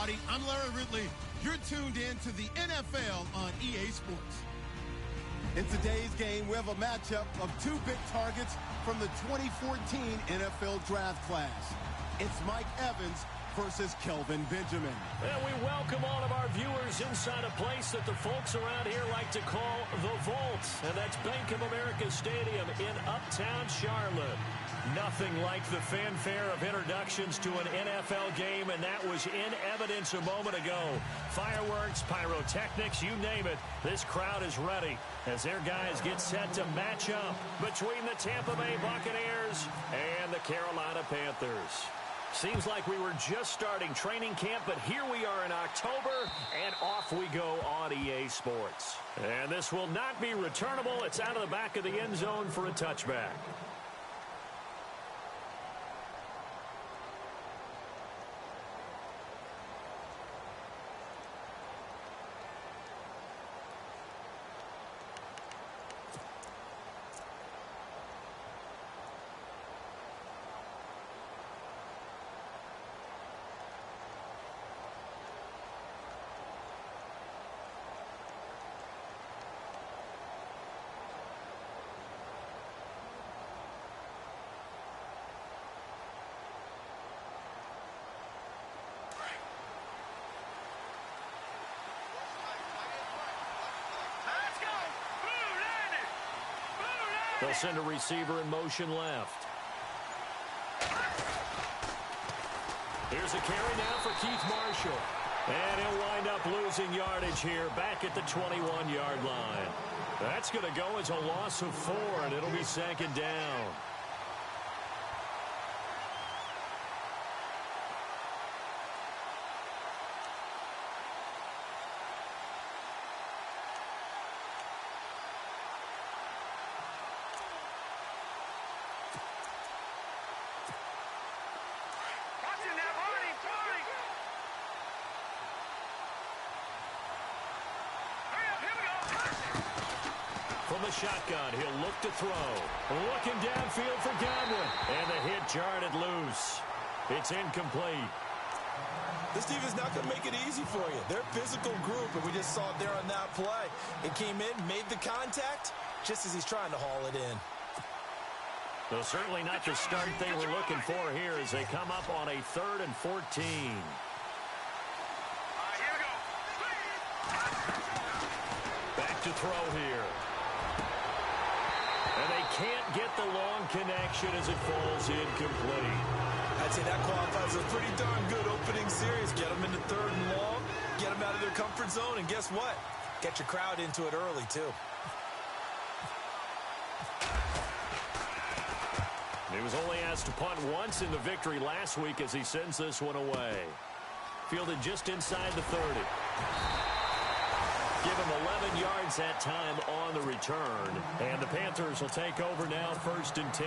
everybody. I'm Larry Ridley. You're tuned in to the NFL on EA Sports. In today's game, we have a matchup of two big targets from the 2014 NFL Draft class. It's Mike Evans versus Kelvin Benjamin. And we welcome all of our viewers inside a place that the folks around here like to call the Vault. And that's Bank of America Stadium in Uptown Charlotte. Nothing like the fanfare of introductions to an NFL game, and that was in evidence a moment ago. Fireworks, pyrotechnics, you name it. This crowd is ready as their guys get set to match up between the Tampa Bay Buccaneers and the Carolina Panthers. Seems like we were just starting training camp, but here we are in October, and off we go on EA Sports. And this will not be returnable. It's out of the back of the end zone for a touchback. They'll send a receiver in motion left. Here's a carry now for Keith Marshall. And he'll wind up losing yardage here back at the 21-yard line. That's going to go as a loss of 4, and it'll be second down. From the shotgun, he'll look to throw. Looking downfield for Godwin. And the hit jarred it loose. It's incomplete. This defense is not going to make it easy for you. They're a physical group, and we just saw it there on that play. It came in, made the contact, just as he's trying to haul it in. Well, certainly not the start they were looking for here as they come up on a 3rd and 14. Back to throw here. And they can't get the long connection as it falls incomplete. I'd say that qualifies a pretty darn good opening series. Get them into 3rd and long, get them out of their comfort zone, and guess what? Get your crowd into it early, too. He was only asked to punt once in the victory last week as he sends this one away. Fielded just inside the 30. Give him 11 yards that time on the return. And the Panthers will take over now 1st and 10.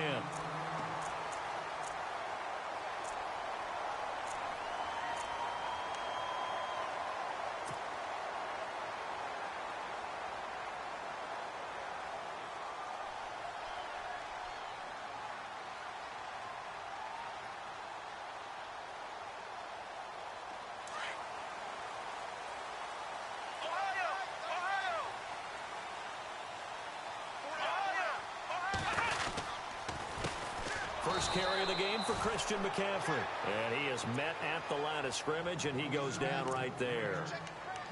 First carry of the game for Christian McCaffrey. And he is met at the line of scrimmage, and he goes down right there.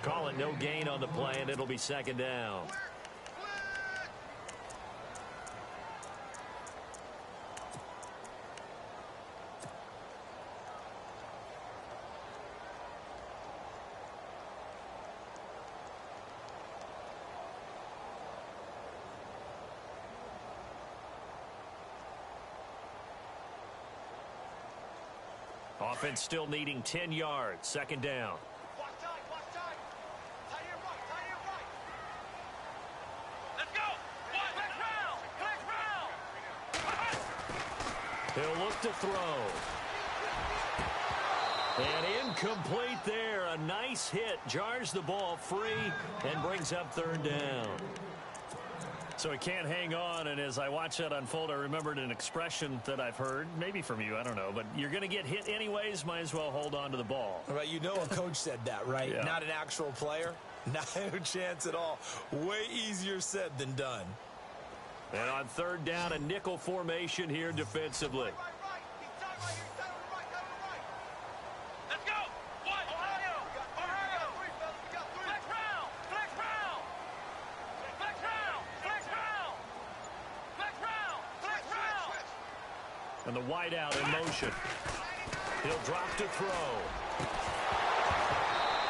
Call it no gain on the play, and it'll be second down. Offense still needing 10 yards. Second down. Watch time. Tie your right. Let's go. Flex round. He'll look to throw. And incomplete there. A nice hit. Jars the ball free and brings up 3rd down. So he can't hang on, and as I watch that unfold, I remembered an expression that I've heard, maybe from you, I don't know, but you're going to get hit anyways, might as well hold on to the ball. Right, you know a coach said that, right? Yeah. Not an actual player. No chance at all. Way easier said than done. And on third down, a nickel formation here defensively. Right. He's done right here. He's done on the right. Done on the right. Let's go. One. Ohio. Ohio. We got three. Flex round. Flex round. Flex round. Flex round. Flex round. Flex round. And the wideout in motion. He'll drop to throw.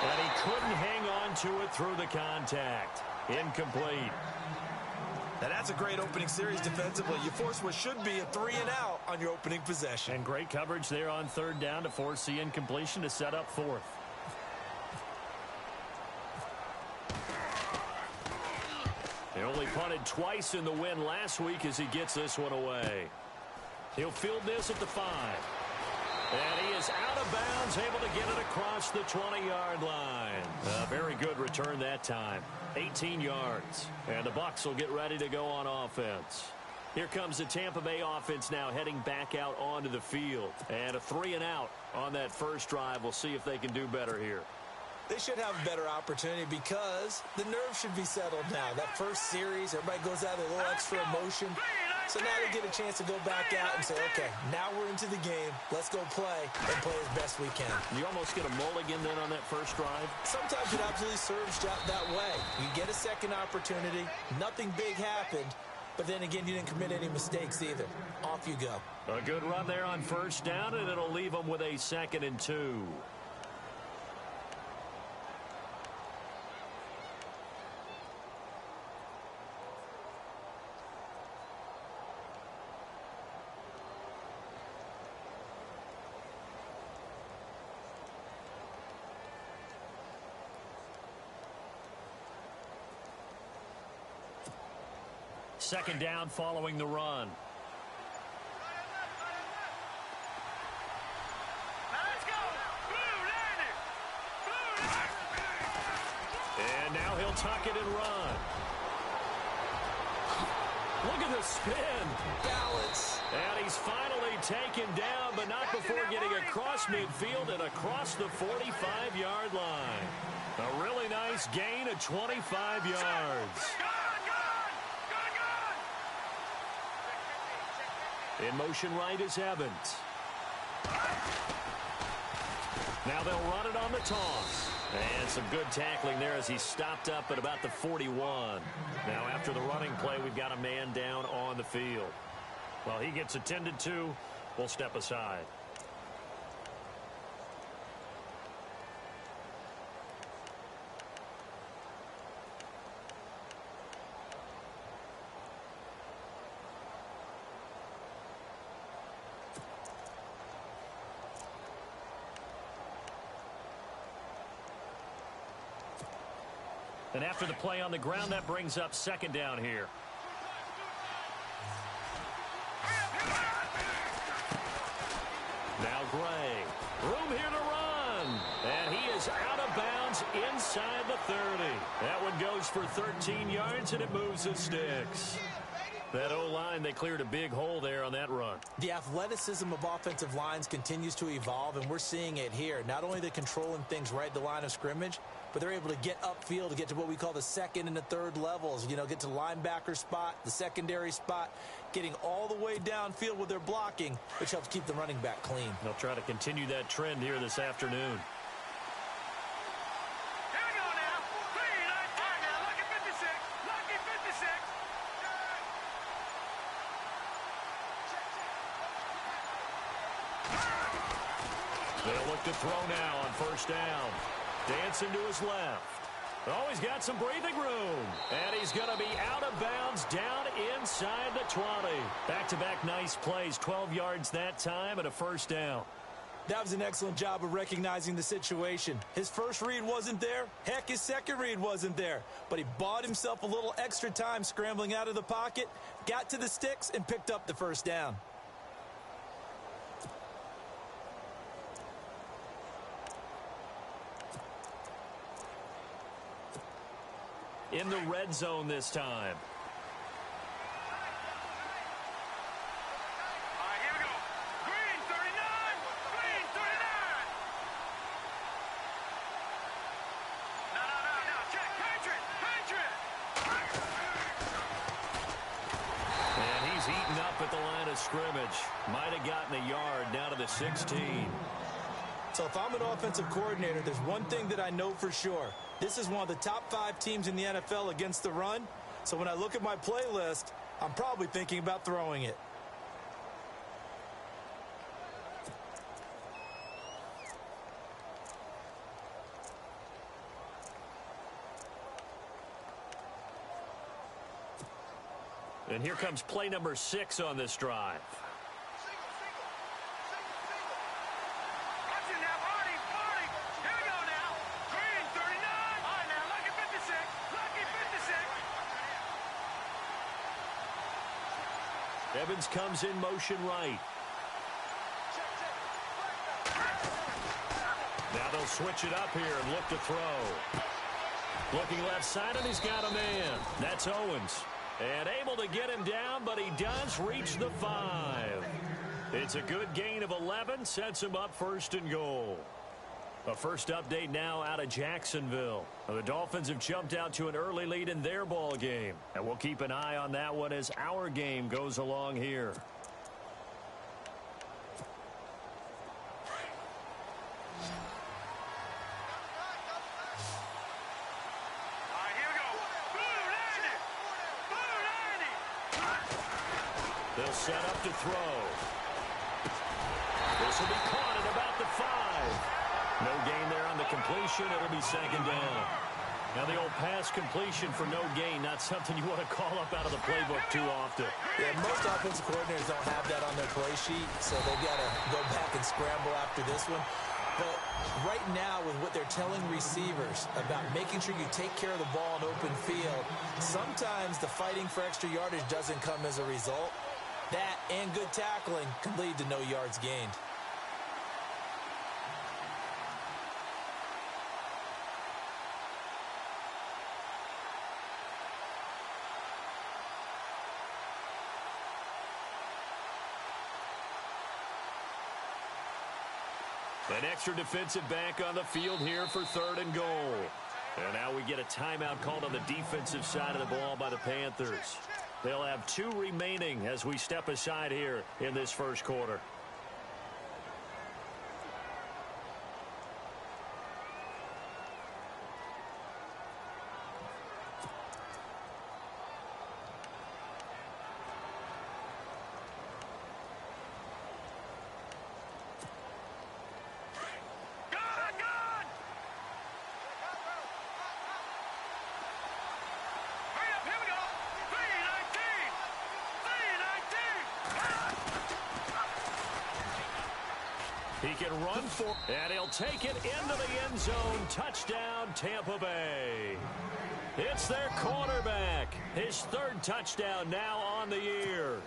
And he couldn't hang on to it through the contact. Incomplete. Now that's a great opening series defensively. You force what should be a 3-and-out on your opening possession. And great coverage there on third down to force the incompletion to set up fourth. He only punted twice in the win last week as he gets this one away. He'll field this at the 5. And he is out of bounds, able to get it across the 20-yard line. A very good return that time. 18 yards. And the Bucs will get ready to go on offense. Here comes the Tampa Bay offense now heading back out onto the field. And a 3-and-out on that first drive. We'll see if they can do better here. They should have a better opportunity because the nerves should be settled now. That first series, everybody goes out with a little extra emotion. So now they get a chance to go back out and say, okay, now we're into the game. Let's go play and play as best we can. You almost get a mulligan then on that first drive? Sometimes it absolutely serves that way. You get a second opportunity. Nothing big happened. But then again, you didn't commit any mistakes either. Off you go. A good run there on first down, and it'll leave them with a 2nd and 2. Second down following the run. Let's go. Blue landed. Blue landed. And now he'll tuck it and run. Look at the spin. Balance. And he's finally taken down, but not before getting across midfield and across the 45-yard line. A really nice gain of 25 yards. In motion right is Evans. Now they'll run it on the toss. And some good tackling there as he stopped up at about the 41. Now after the running play, we've got a man down on the field. Well, he gets attended to. We'll step aside. And after the play on the ground, that brings up second down here. Now Gray. Room here to run. And he is out of bounds inside the 30. That one goes for 13 yards, and it moves the sticks. That O-line, they cleared a big hole there on that run. The athleticism of offensive lines continues to evolve, and we're seeing it here. Not only are they controlling things right at the line of scrimmage, but they're able to get upfield to get to what we call the second and the third levels. You know, get to the linebacker spot, the secondary spot, getting all the way downfield with their blocking, which helps keep the running back clean. They'll try to continue that trend here this afternoon. Here we go now. Clean. All right, now. Lucky 56. Lucky 56. They'll look to throw now on first down. Dancing to his left. Oh, he's got some breathing room. And he's going to be out of bounds down inside the 20. Back-to-back nice plays. 12 yards that time and a first down. That was an excellent job of recognizing the situation. His first read wasn't there. Heck, his second read wasn't there. But he bought himself a little extra time scrambling out of the pocket, got to the sticks, and picked up the first down. In the red zone this time. beaten up at the line of scrimmage. Might have gotten a yard down to the 16. So if I'm an offensive coordinator, there's one thing that I know for sure. This is one of the top 5 teams in the NFL against the run. So when I look at my playlist, I'm probably thinking about throwing it. And here comes play number 6 on this drive. Evans comes in motion right. Now they'll switch it up here and look to throw. Looking left side, and he's got a man. That's Owens. And able to get him down, but he does reach the 5. It's a good gain of 11, sets him up 1st and goal. A first update now out of Jacksonville. The Dolphins have jumped out to an early lead in their ball game, and we'll keep an eye on that one as our game goes along here. They'll set up to throw. This will be caught at about the 5. No gain there on the completion. It'll be 2nd down. Now the old pass completion for no gain, not something you want to call up out of the playbook too often. Yeah, most offensive coordinators don't have that on their play sheet, so they've got to go back and scramble after this one. But right now, with what they're telling receivers about making sure you take care of the ball in open field, sometimes the fighting for extra yardage doesn't come as a result. That and good tackling can lead to no yards gained. An extra defensive back on the field here for 3rd and goal. And now we get a timeout called on the defensive side of the ball by the Panthers. They'll have 2 remaining as we step aside here in this first quarter. He can run for, and he'll take it into the end zone. Touchdown, Tampa Bay. It's their quarterback. His 3rd touchdown now on the year.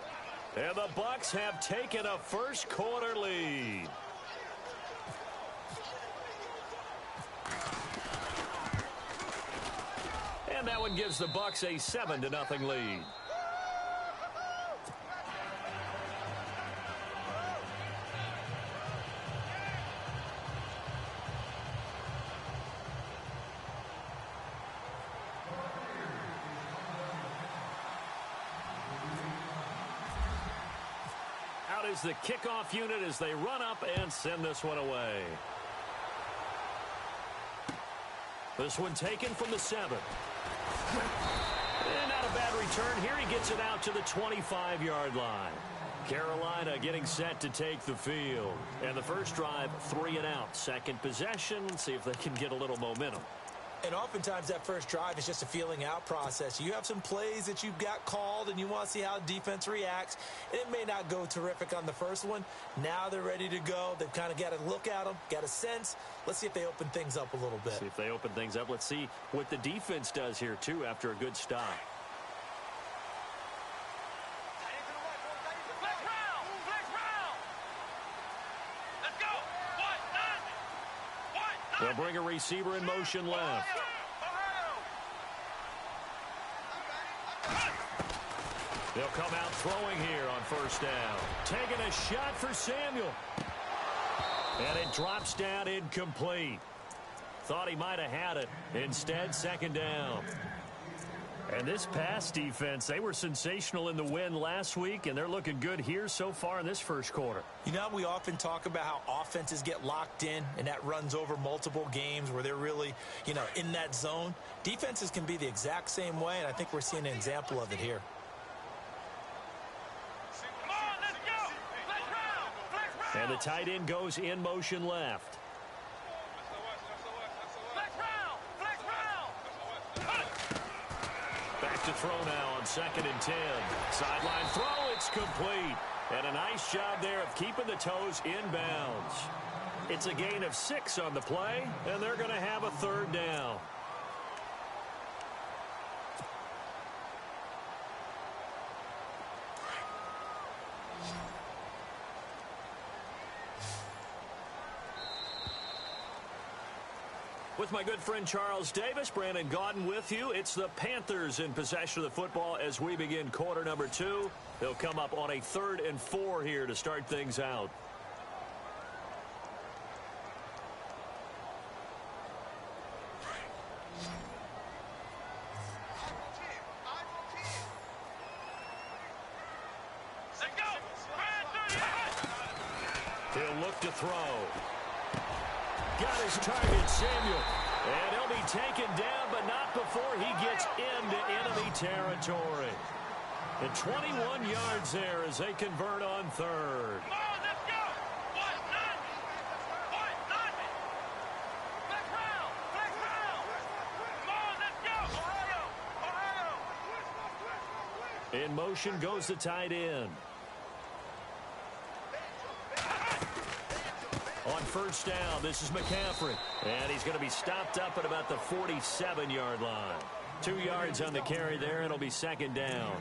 And the Bucs have taken a first quarter lead. And that one gives the Bucs a 7-0 lead. Is the kickoff unit as they run up and send this one away. This one taken from the 7. And not a bad return here. He gets it out to the 25-yard line. Carolina getting set to take the field. And the first drive, 3 and out. Second possession. Let's see if they can get a little momentum. And oftentimes that first drive is just a feeling out process. You have some plays that you've got called and you want to see how defense reacts. And it may not go terrific on the first one. Now they're ready to go. They've kind of got to look at them, got a sense. Let's see if they open things up a little bit. See if they open things up. Let's see what the defense does here, too, after a good stop. They'll bring a receiver in motion left. They'll come out throwing here on first down. Taking a shot for Samuel. And it drops down incomplete. Thought he might have had it. Instead, 2nd down. And this pass defense, they were sensational in the win last week, and they're looking good here so far in this first quarter. You know, we often talk about how offenses get locked in, and that runs over multiple games where they're really, in that zone. Defenses can be the exact same way, and I think we're seeing an example of it here. Come on, let's go. Flex round. Flex round. And the tight end goes in motion left. Flex round. Flex round. Back to throw now on 2nd and 10. Sideline throw, it's complete. And a nice job there of keeping the toes inbounds. It's a gain of 6 on the play, and they're going to have a 3rd down. With my good friend Charles Davis, Brandon Gaudin with you. It's the Panthers in possession of the football as we begin quarter number 2. They'll come up on a 3rd and 4 here to start things out. Let's go. He'll look to throw. Got his target, Samuel. And he'll be taken down, but not before he gets into enemy territory. And 21 yards there as they convert on 3rd. Come on, let's go. What? None. What? None. Flex round. Flex round. Come on, let's go. Ohio. In motion goes the tight end. On 1st down, this is McCaffrey. And he's going to be stopped up at about the 47-yard line. 2 yards on the carry there, and it'll be 2nd down.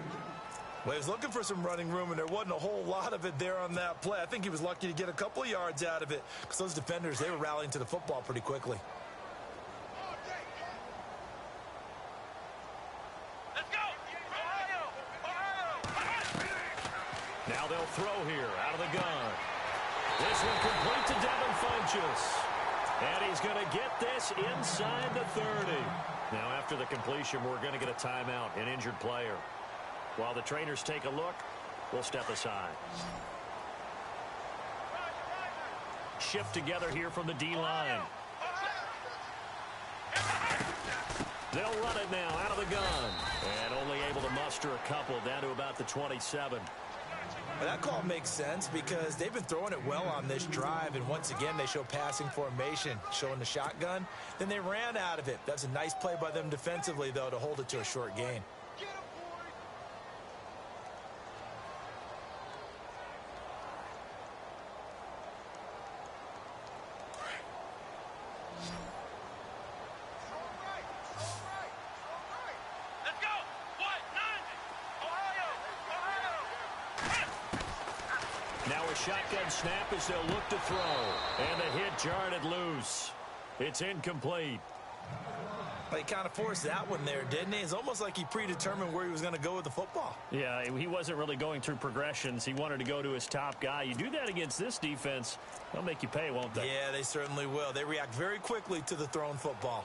Well, he was looking for some running room, and there wasn't a whole lot of it there on that play. I think he was lucky to get a couple of yards out of it because those defenders, they were rallying to the football pretty quickly. Let's go. Ohio. Now they'll throw here out of the gun. This one complete to Devin Funchess. And he's going to get this inside the 30. Now after the completion, we're going to get a timeout, an injured player. While the trainers take a look, we'll step aside. Shift together here from the D-line. They'll run it now out of the gun. And only able to muster a couple down to about the 27. Well, that call makes sense because they've been throwing it well on this drive, and once again they show passing formation, showing the shotgun. Then they ran out of it. That's a nice play by them defensively, though, to hold it to a short gain. Let's go. What? None. Ohio. Now a shotgun snap as they'll look to throw. And the hit jarred it loose. It's incomplete. Well, he kind of forced that one there, didn't he? It's almost like he predetermined where he was going to go with the football. Yeah, he wasn't really going through progressions. He wanted to go to his top guy. You do that against this defense, they'll make you pay, won't they? Yeah, they certainly will. They react very quickly to the thrown football.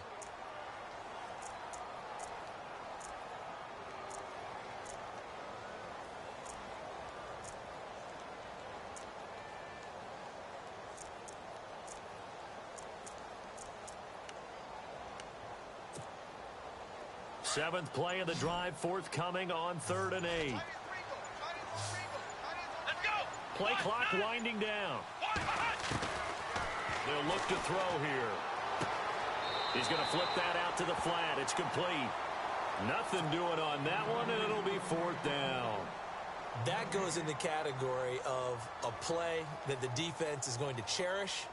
Seventh play of the drive forthcoming on 3rd and 8. Let's go. Play clock winding down. They'll look to throw here. He's going to flip that out to the flat. It's complete. Nothing doing on that one, and it'll be 4th down. That goes in the category of a play that the defense is going to cherish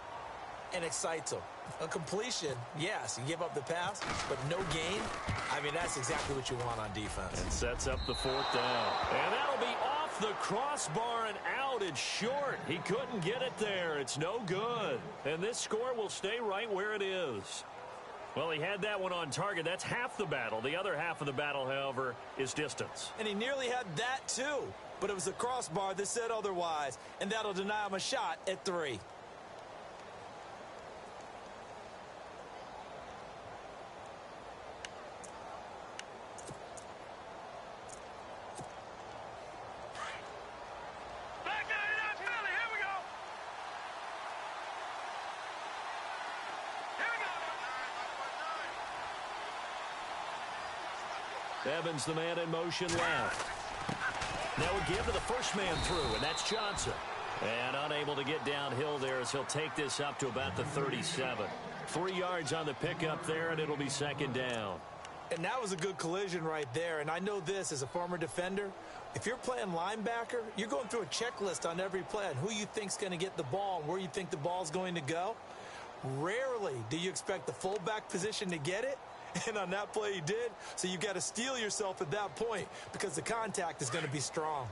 and excites them. A completion, yes, you give up the pass, but no gain. I mean, that's exactly what you want on defense. And sets up the 4th down. And that'll be off the crossbar and out. It's short. He couldn't get it there. It's no good. And this score will stay right where it is. Well, he had that one on target. That's half the battle. The other half of the battle, however, is distance. And he nearly had that, too. But it was the crossbar that said otherwise, and that'll deny him a shot at 3. Evans, the man in motion left. Now again to the first man through, and that's Johnson. And unable to get downhill there as he'll take this up to about the 37. 3 yards on the pickup there, and it'll be second down. And that was a good collision right there. And I know this as a former defender. If you're playing linebacker, you're going through a checklist on every play on who you think's going to get the ball and where you think the ball's going to go. Rarely do you expect the fullback position to get it. And on that play he did. So you've got to steel yourself at that point because the contact is going to be strong.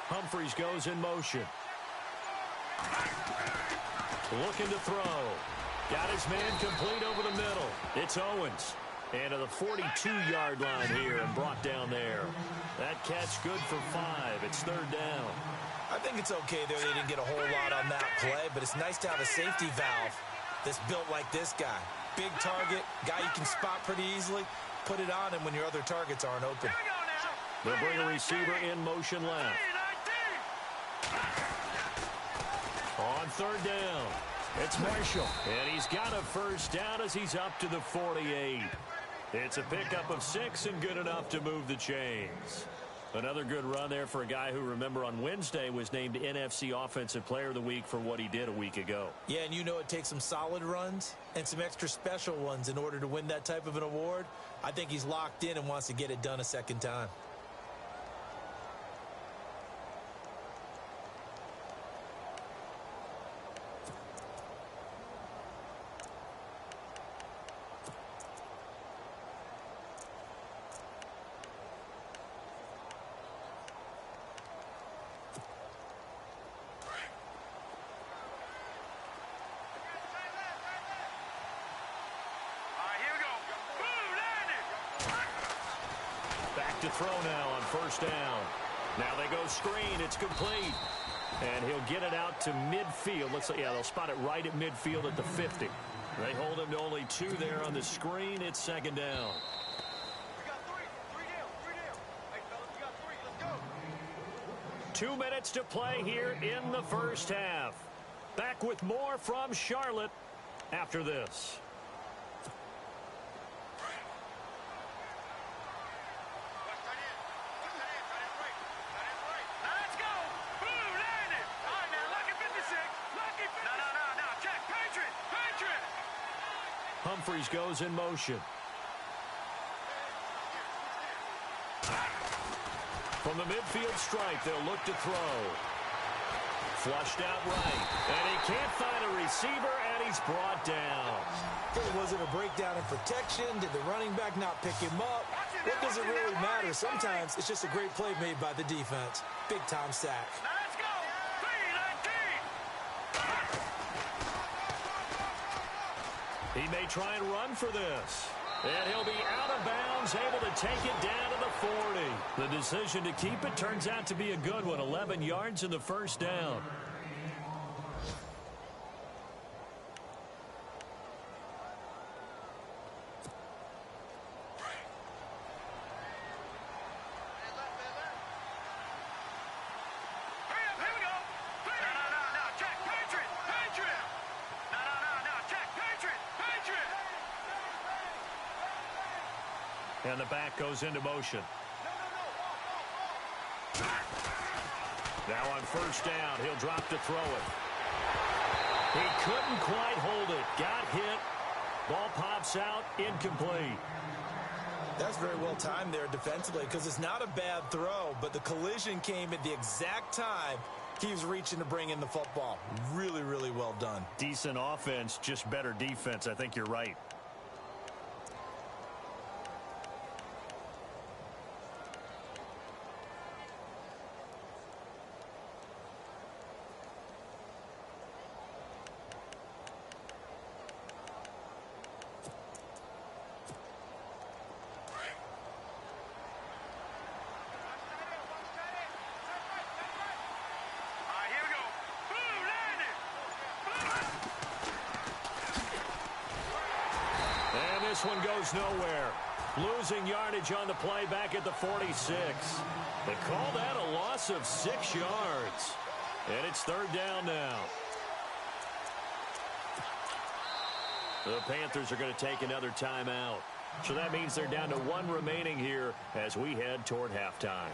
Humphries goes in motion. Looking to throw. Got his man complete over the middle. It's Owens. And to the 42-yard line here and brought down there. That catch good for 5. It's third down. I think it's okay there they didn't get a whole lot on that play, but it's nice to have a safety valve that's built like this guy. Big target, guy you can spot pretty easily. Put it on him when your other targets aren't open. They'll bring a receiver in motion left. On third down, it's Marshall. And he's got a first down as he's up to the 48. It's a pickup of 6 and good enough to move the chains. Another good run there for a guy who, remember, on Wednesday was named NFC Offensive Player of the Week for what he did a week ago. Yeah, and you know it takes some solid runs and some extra special ones in order to win that type of an award. I think he's locked in and wants to get it done a second time. To throw now on first down. Now they go screen. It's complete. And he'll get it out to midfield. Looks like, yeah, they'll spot it right at midfield at the 50. They hold him to only 2 there on the screen. It's second down. We got 3. 3 down. 3 down. Hey, fellas, we got 3. Let's go. 2 minutes to play here in the first half. Back with more from Charlotte after this. Humphries goes in motion. From the midfield stripe, they'll look to throw. Flushed out right. And he can't find a receiver, and he's brought down. Was it a breakdown in protection? Did the running back not pick him up? What does it really matter? Sometimes it's just a great play made by the defense. Big-time sack. Let's go. 3-19. He may try and run for this. And he'll be out of bounds, able to take it down to the 40. The decision to keep it turns out to be a good one. 11 yards in the first down. And the back goes into motion. Now on first down, he'll drop to throw it. He couldn't quite hold it. Got hit. Ball pops out. Incomplete. That's very well timed there defensively because it's not a bad throw, but the collision came at the exact time he was reaching to bring in the football. Really, really well done. Decent offense, just better defense. I think you're right. This one goes nowhere. Losing yardage on the play back at the 46. They call that a loss of 6 yards. And it's third down now. The Panthers are going to take another timeout. So that means they're down to 1 remaining here as we head toward halftime.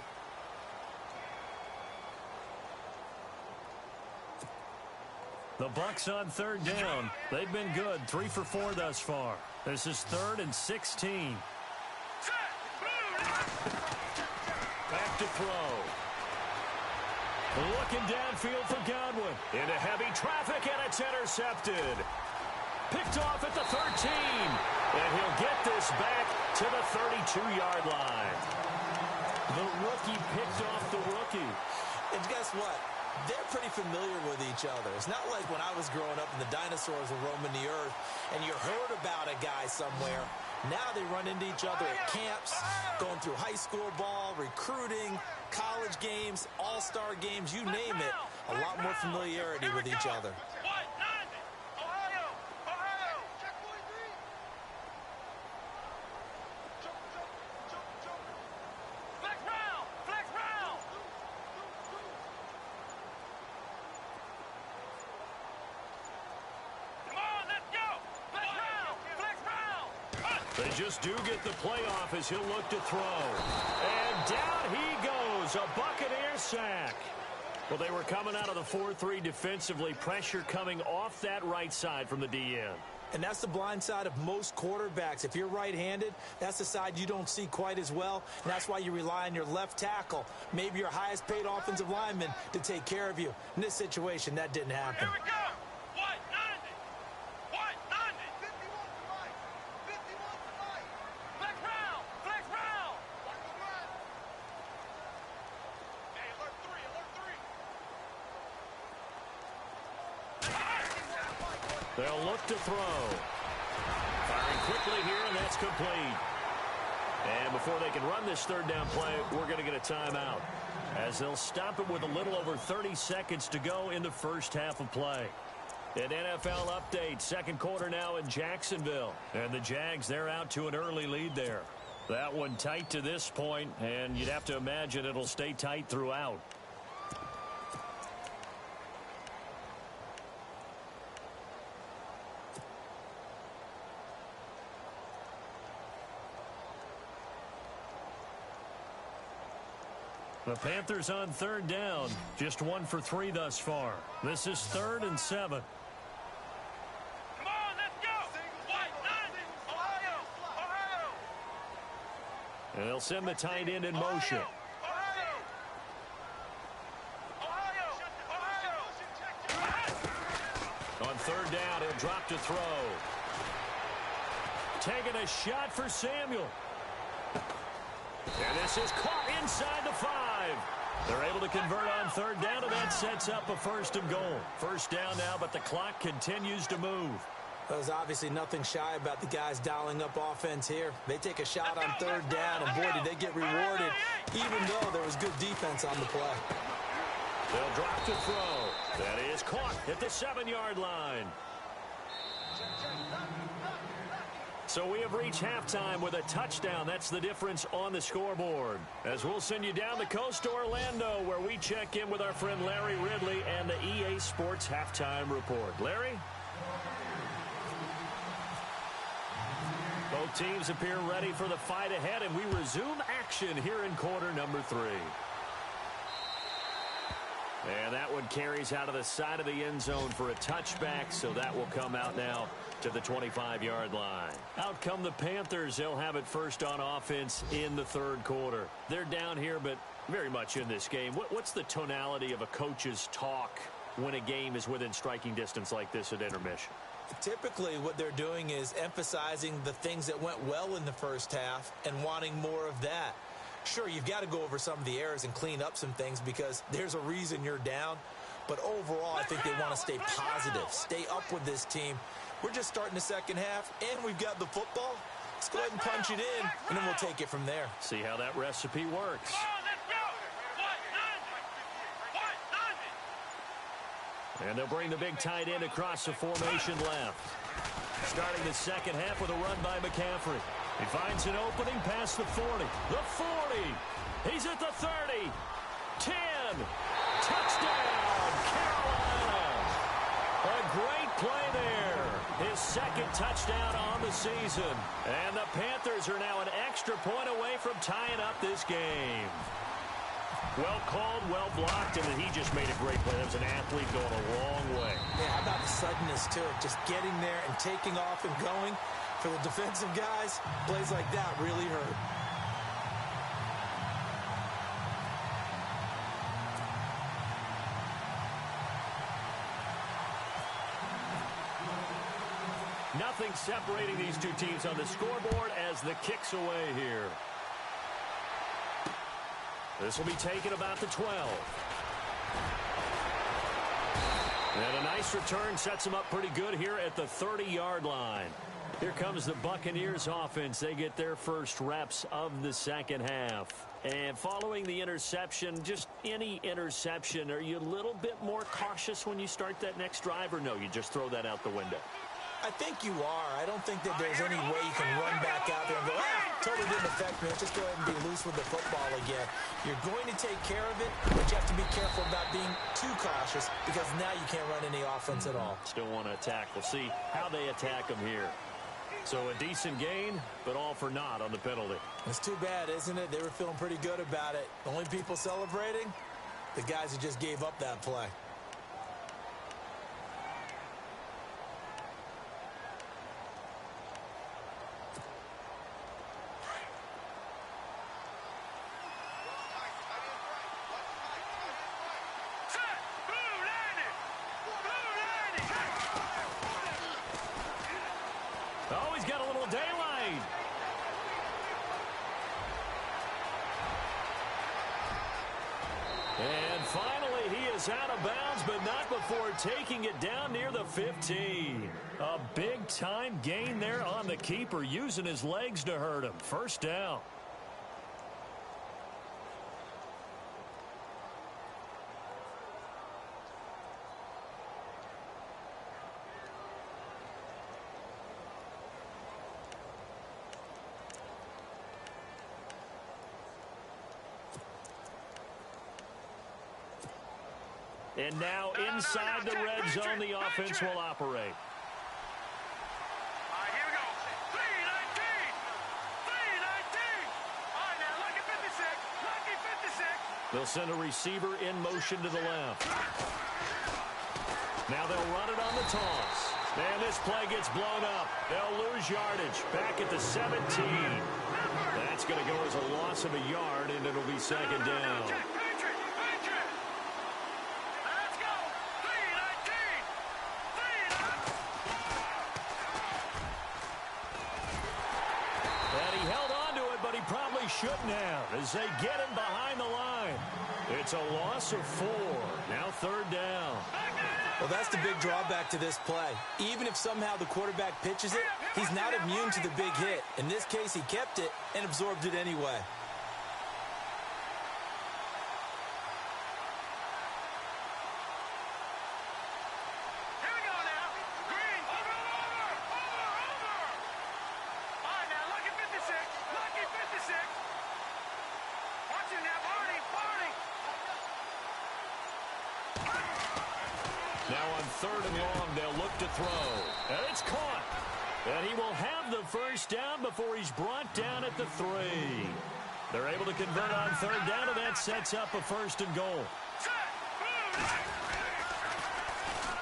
The Bucs on third down. They've been good, 3 for 4 thus far. This is 3rd and 16. Back to throw. Looking downfield for Godwin. Into heavy traffic, and it's intercepted. Picked off at the 13. And he'll get this back to the 32-yard line. The rookie picked off the rookie. And guess what? They're pretty familiar with each other. It's not like when I was growing up and the dinosaurs were roaming the earth and you heard about a guy somewhere. Now they run into each other at camps, going through high school ball, recruiting, college games, all-star games, you name it. A lot more familiarity with each other. They just do get the playoff as he'll look to throw. And down he goes, a Buccaneer sack. Well, they were coming out of the 4-3 defensively. Pressure coming off that right side from the DN. And that's the blind side of most quarterbacks. If you're right-handed, that's the side you don't see quite as well. And that's why you rely on your left tackle, maybe your highest-paid offensive lineman, to take care of you. In this situation, that didn't happen. Here we go. They'll look to throw. Firing quickly here, and that's complete. And before they can run this third down play, we're going to get a timeout, as they'll stop it with a little over 30 seconds to go in the first half of play. An NFL update, second quarter now in Jacksonville. And the Jags, they're out to an early lead there. That one tight to this point, and you'd have to imagine it'll stay tight throughout. The Panthers on third down, just 1 for 3 thus far. This is 3rd and 7. Come on, let's go. White, 90, Ohio. And they'll send the tight end in motion. On third down, he'll drop to throw. Taking a shot for Samuel. And this is caught inside the 5. They're able to convert on third down, and that sets up a 1st and goal. First down now, but the clock continues to move. There's obviously nothing shy about the guys dialing up offense here. They take a shot on third down, and boy, did they get rewarded, even though there was good defense on the play. They'll drop to throw. That is caught at the 7-yard line. So we have reached halftime with a touchdown. That's the difference on the scoreboard. As we'll send you down the coast to Orlando, where we check in with our friend Larry Ridley and the EA Sports Halftime Report. Larry? Both teams appear ready for the fight ahead, and we resume action here in quarter number 3. And that one carries out of the side of the end zone for a touchback, so that will come out now to the 25-yard line. Out come the Panthers. They'll have it first on offense in the third quarter. They're down here, but very much in this game. What's the tonality of a coach's talk when a game is within striking distance like this at intermission? Typically, what they're doing is emphasizing the things that went well in the first half and wanting more of that. Sure, you've got to go over some of the errors and clean up some things because there's a reason you're down. But overall, I think they want to stay positive, stay up with this team. We're just starting the second half, and we've got the football. Let's go ahead and punch it in, and then we'll take it from there. See how that recipe works. And they'll bring the big tight end across the formation left. Starting the second half with a run by McCaffrey. He finds an opening past the 40. The 40. He's at the 30. 10. Touchdown, Carolina. A great play there. His second touchdown on the season. And the Panthers are now an extra point away from tying up this game. Well called, well blocked, and then he just made a great play. That was an athlete going a long way. Yeah, how about the suddenness, too? Just getting there and taking off and going. For the defensive guys, plays like that really hurt. Nothing separating these two teams on the scoreboard as the kick's away here. This will be taken about the 12. And a nice return sets them up pretty good here at the 30-yard line. Here comes the Buccaneers offense. They get their first reps of the second half. And following the interception, just any interception, are you a little bit more cautious when you start that next drive, or no, you just throw that out the window? I think you are. I don't think that there's any way you can run back out there and go, totally didn't affect me. Let's just go ahead and be loose with the football again. You're going to take care of it, but you have to be careful about being too cautious because now you can't run any offense at all. Still want to attack. We'll see how they attack them here. So a decent gain, but all for naught on the penalty. It's too bad, isn't it? They were feeling pretty good about it. The only people celebrating, the guys who just gave up that play. Oh, he's got a little daylight. And finally, he is out of bounds, but not before taking it down near the 15. A big-time gain there on the keeper, using his legs to hurt him. First down. And now inside the red zone, the offense will operate. All right, here we go. 3-19. 3-19. All right, now, lucky 56. Lucky 56. They'll send a receiver in motion to the left. Now they'll run it on the toss. And this play gets blown up. They'll lose yardage. Back at the 17. That's going to go as a loss of a yard, and it'll be second down. Shouldn't have as they get him behind the line. It's a loss of 4. Now third down. Well, that's the big drawback to this play. Even if somehow the quarterback pitches it, he's not immune to the big hit. In this case, he kept it and absorbed it anyway. Third and long, they'll look to throw. And it's caught. And he will have the first down before he's brought down at the 3. They're able to convert on third down, and that sets up a first and goal.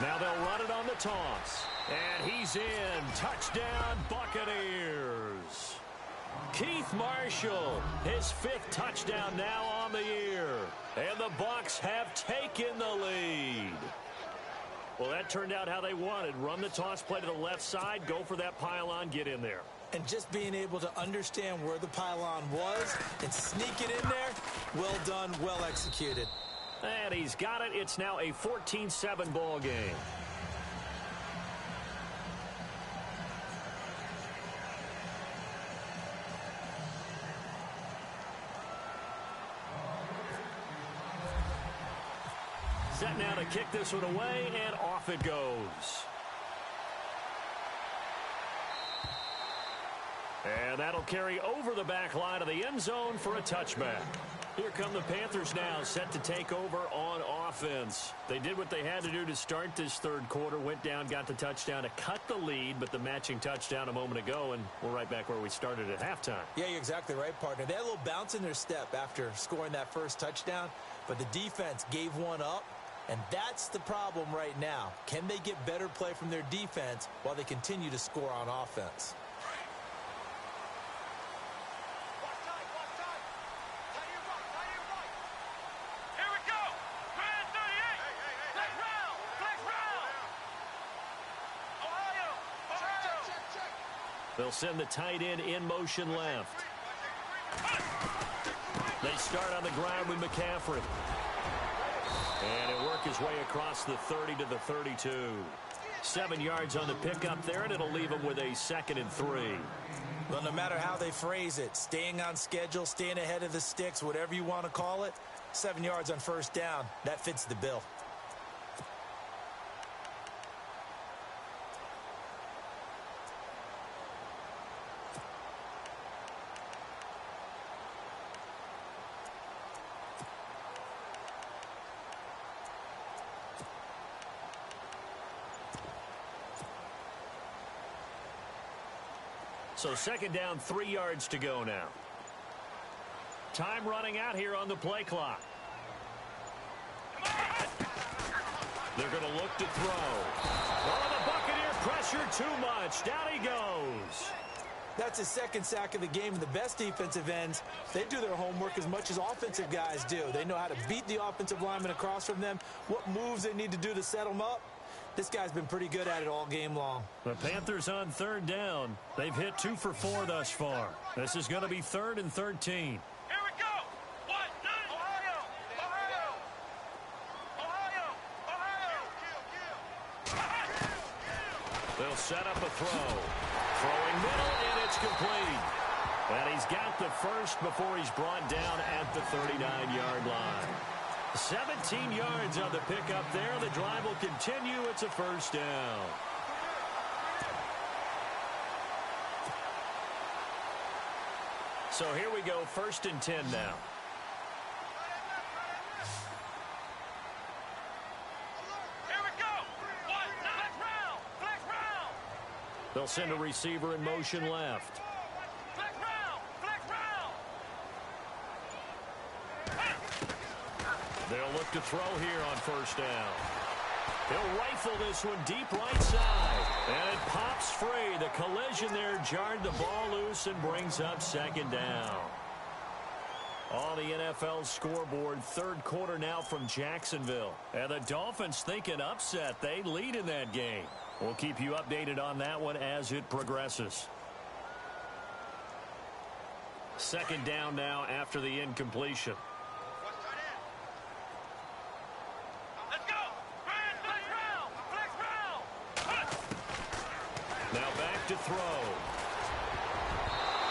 Now they'll run it on the toss. And he's in. Touchdown, Buccaneers. Keith Marshall, his 5th touchdown now on the year. And the Bucs have taken the lead. Well, that turned out how they wanted. Run the toss play to the left side, go for that pylon, get in there. And just being able to understand where the pylon was and sneak it in there, well done, well executed. And he's got it. It's now a 14-7 ball game. Set now to kick this one away, and off it goes. And that'll carry over the back line of the end zone for a touchback. Here come the Panthers now, set to take over on offense. They did what they had to do to start this third quarter, went down, got the touchdown to cut the lead, but the matching touchdown a moment ago, and we're right back where we started at halftime. Yeah, you're exactly right, partner. They had a little bounce in their step after scoring that first touchdown, but the defense gave one up, and that's the problem right now. Can they get better play from their defense while they continue to score on offense? They'll send the tight end in motion left. They start on the ground with McCaffrey. And it'll work his way across the 30 to the 32. 7 yards on the pickup there, and it'll leave them with a 2nd and 3. Well, no matter how they phrase it, staying on schedule, staying ahead of the sticks, whatever you want to call it, 7 yards on first down, that fits the bill. So 2nd down, 3 yards to go now. Time running out here on the play clock. They're going to look to throw. Oh, the Buccaneer pressure too much. Down he goes. That's his 2nd sack of the game. And the best defensive ends, they do their homework as much as offensive guys do. They know how to beat the offensive lineman across from them, what moves they need to do to set them up. This guy's been pretty good at it all game long. The Panthers on 3rd down. They've hit 2 for 4 thus far. This is going to be 3rd and 13. Here we go. 1, 2. Ohio. They'll set up a throw. Throwing middle, and it's complete. And he's got the first before he's brought down at the 39-yard line. 17 yards on the pickup there. The drive will continue. It's a 1st down. So here we go, 1st and 10 now. Here we go. 1, flex round. Flex round. They'll send a receiver in motion left. Flex round. Flex round. They'll look to throw here on 1st down. He'll rifle this one deep right side. And it pops free. The collision there jarred the ball loose and brings up 2nd down. On the NFL scoreboard, 3rd quarter now from Jacksonville. And the Dolphins think an upset. They lead in that game. We'll keep you updated on that one as it progresses. 2nd down now after the incompletion. Now back to throw.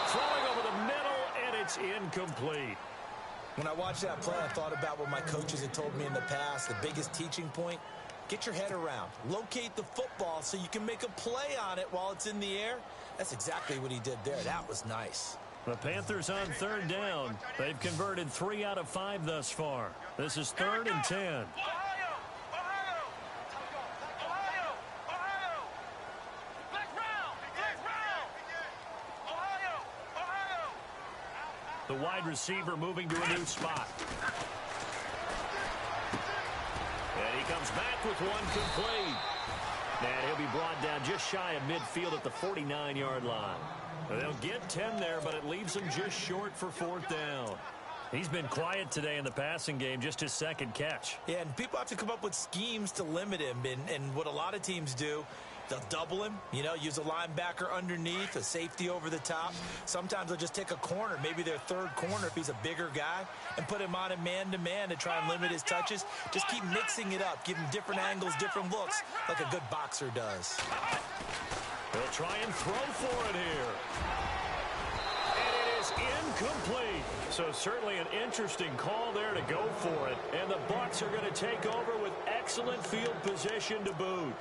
Throwing over the middle, and it's incomplete. When I watched that play, I thought about what my coaches had told me in the past. The biggest teaching point, get your head around. Locate the football so you can make a play on it while it's in the air. That's exactly what he did there. That was nice. The Panthers on 3rd down. They've converted 3 out of 5 thus far. This is 3rd and 10. The wide receiver moving to a new spot. And he comes back with one complete. And he'll be brought down just shy of midfield at the 49-yard line. They'll get 10 there, but it leaves him just short for 4th down. He's been quiet today in the passing game, just his 2nd catch. Yeah, and people have to come up with schemes to limit him. And what a lot of teams do, they'll double him, use a linebacker underneath, a safety over the top. Sometimes they'll just take a corner, maybe their 3rd corner if he's a bigger guy, and put him on a man-to-man to try and limit his touches. Just keep mixing it up, give him different angles, different looks, like a good boxer does. They'll try and throw for it here. And it is incomplete. So certainly an interesting call there to go for it. And the Bucs are going to take over with excellent field position to boot.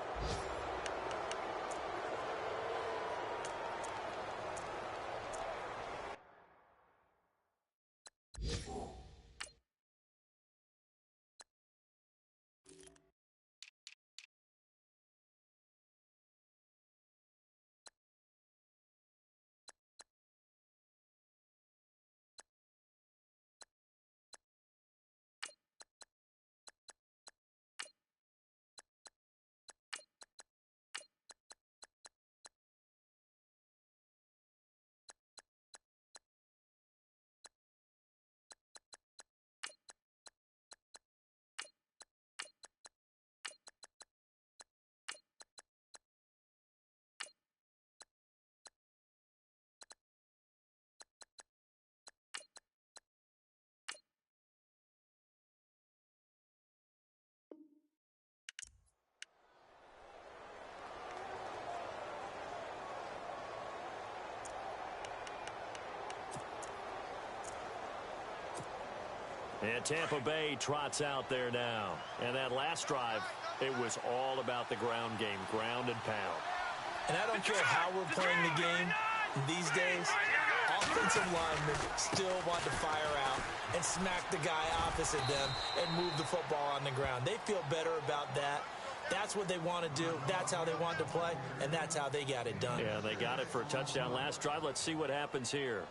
And Tampa Bay trots out there now. And that last drive, it was all about the ground game, ground and pound. And I don't care how we're playing the game these days, offensive linemen still want to fire out and smack the guy opposite them and move the football on the ground. They feel better about that. That's what they want to do. That's how they want to play, and that's how they got it done. Yeah, they got it for a touchdown last drive. Let's see what happens here.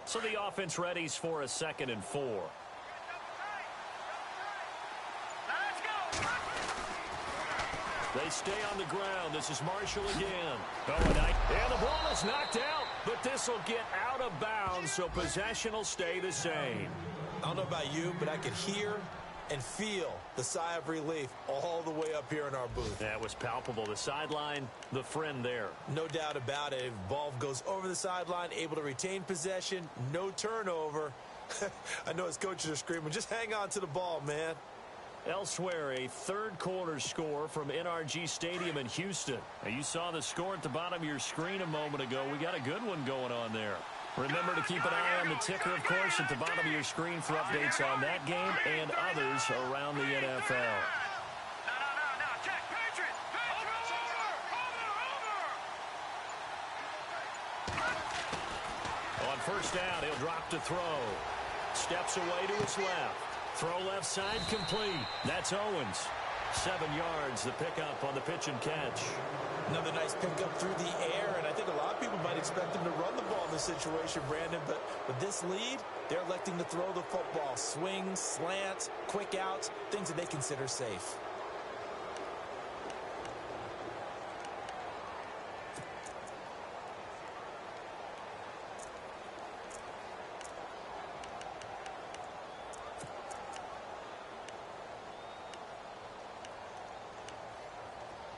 So the offense readies for a 2nd and 4. They stay on the ground. This is Marshall again. And the ball is knocked out, but this will get out of bounds, so possession will stay the same. I don't know about you, but I could hear and feel the sigh of relief all the way up here in our booth. That was palpable. The sideline, the friend there. No doubt about it. Ball goes over the sideline, able to retain possession, no turnover. I know his coaches are screaming, just hang on to the ball, man. Elsewhere, a third-quarter score from NRG Stadium in Houston. Now, you saw the score at the bottom of your screen a moment ago. We got a good one going on there. Remember to keep an eye on the ticker, of course, at the bottom of your screen for updates on that game and others around the NFL. Check, Patriots! Over! On first down, he'll drop to throw. Steps away to his left. Throw left side complete. That's Owens. 7 yards, the pickup on the pitch and catch. Another nice pickup through the air, and I think a lot of people might expect him to run the ball in this situation, Brandon, but with this lead, they're electing to throw the football. Swings, slants, quick outs, things that they consider safe.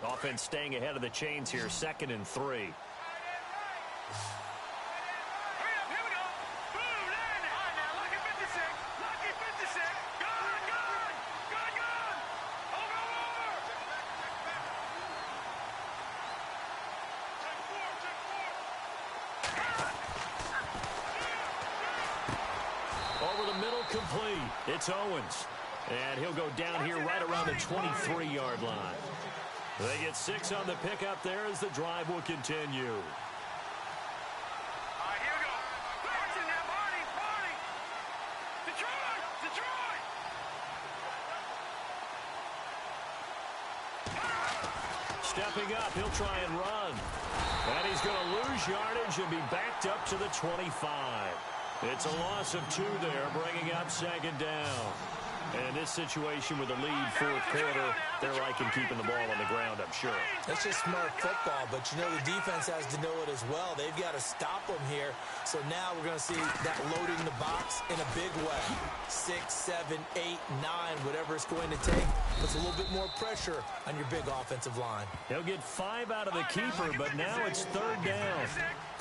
Offense staying ahead of the chains here, 2nd and 3. Here we go. Boom, land it. All right, now, lucky 56. Lucky 56. Gone. Over. Over the middle, complete. It's Owens. And he'll go down here right around the 23-yard line. They get 6 on the pickup there as the drive will continue. All right, here we go. Marching now, Barney. Detroit. Stepping up, he'll try and run. And he's going to lose yardage and be backed up to the 25. It's a loss of 2 there, bringing up 2nd down. And this situation with a lead, 4th quarter, they're liking keeping the ball on the ground, I'm sure. That's just smart football, but you know the defense has to know it as well. They've got to stop them here. So now we're going to see that loading the box in a big way. 6, 7, 8, 9, whatever it's going to take. Puts a little bit more pressure on your big offensive line. He'll get 5 out of the keeper, but now it's 3rd down.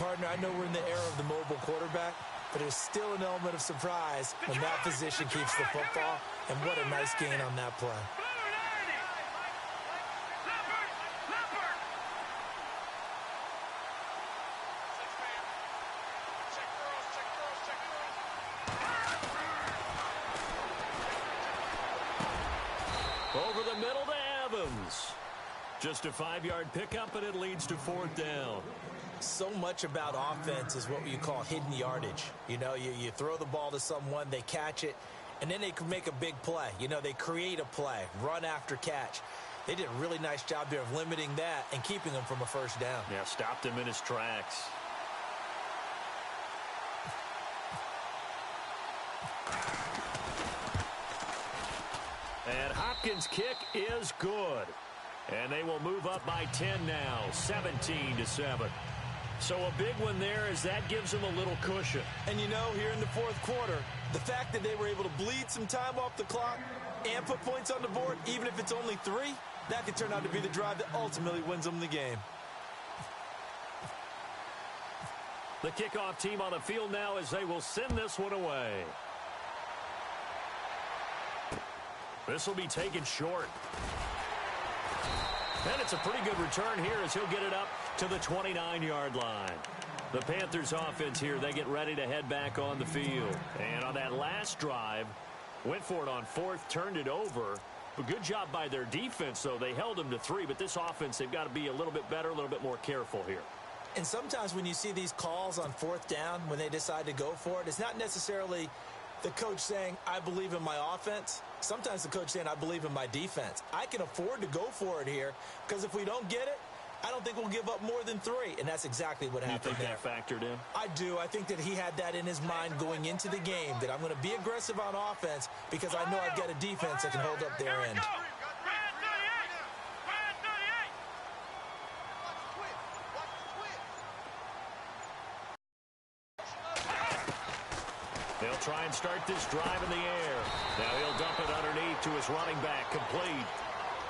Partner, I know we're in the era of the mobile quarterback, but there's still an element of surprise when that position keeps the football, and what a nice gain on that play. Over the middle to Evans. Just a 5-yard pickup, and it leads to 4th down. So much about offense is what you call hidden yardage. You know, you throw the ball to someone, they catch it, and then they can make a big play. You know, they create a play, run after catch. They did a really nice job there of limiting that and keeping him from a 1st down. Yeah, stopped him in his tracks. And Hopkins' kick is good. And they will move up by 10 now, 17-7. So a big one there as that gives them a little cushion. And you know, here in the 4th quarter, the fact that they were able to bleed some time off the clock and put points on the board, even if it's only 3, that could turn out to be the drive that ultimately wins them the game. The kickoff team on the field now as they will send this one away. This will be taken short. And it's a pretty good return here as he'll get it up to the 29-yard line. The Panthers offense here, they get ready to head back on the field. And on that last drive, went for it on fourth, turned it over. A good job by their defense, though. They held them to 3, but this offense, they've got to be a little bit better, a little bit more careful here. And sometimes when you see these calls on fourth down, when they decide to go for it, it's not necessarily the coach saying, I believe in my offense. Sometimes the coach saying, I believe in my defense. I can afford to go for it here because if we don't get it, I don't think we'll give up more than 3. And that's exactly what happened there. You think that factored in? I do. I think that he had that in his mind going into the game, that I'm going to be aggressive on offense because I know I've got a defense that can hold up their end. They'll try and start this drive in the air. Now he'll dump it underneath to his running back, complete.